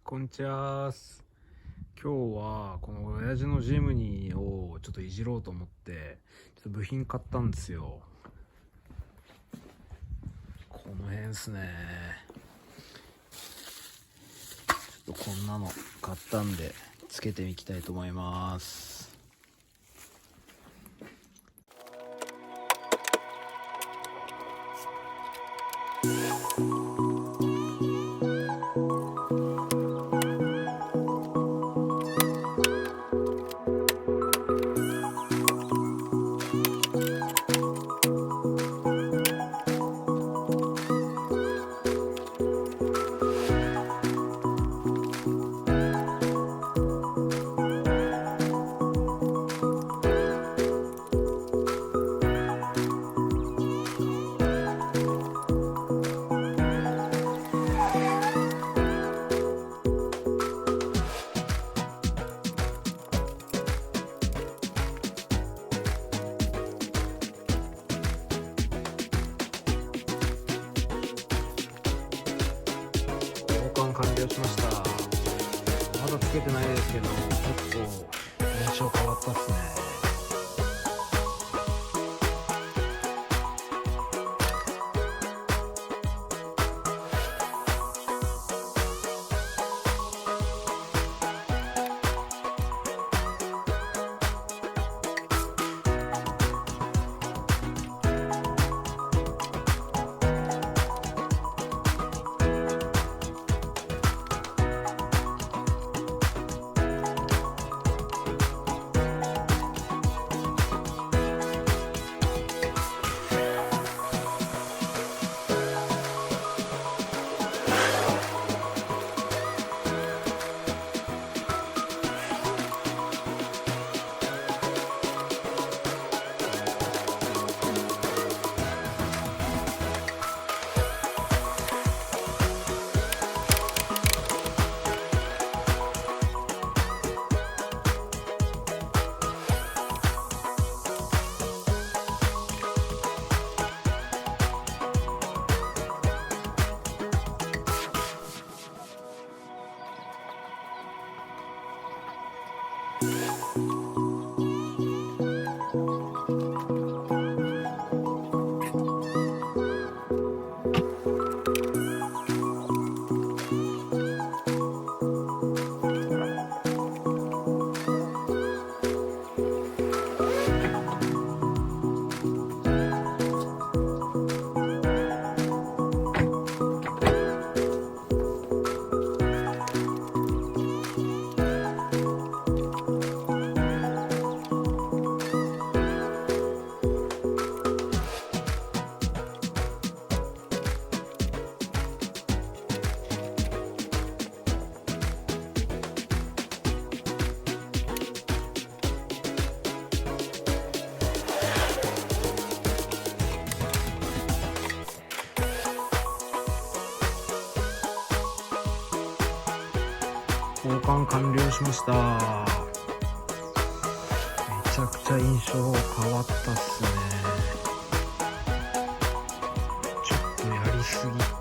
こんにちは。今日はこの親父のジムニーをちょっといじろうと思ってちょっと部品買ったんですよ。この辺っすね。ちょっとこんなの買ったんでつけてみたいと思います。完了しました。まだつけてないですけど結構印象変わったっすね。交換完了しました。めちゃくちゃ印象変わったっすね。ちょっとやりすぎ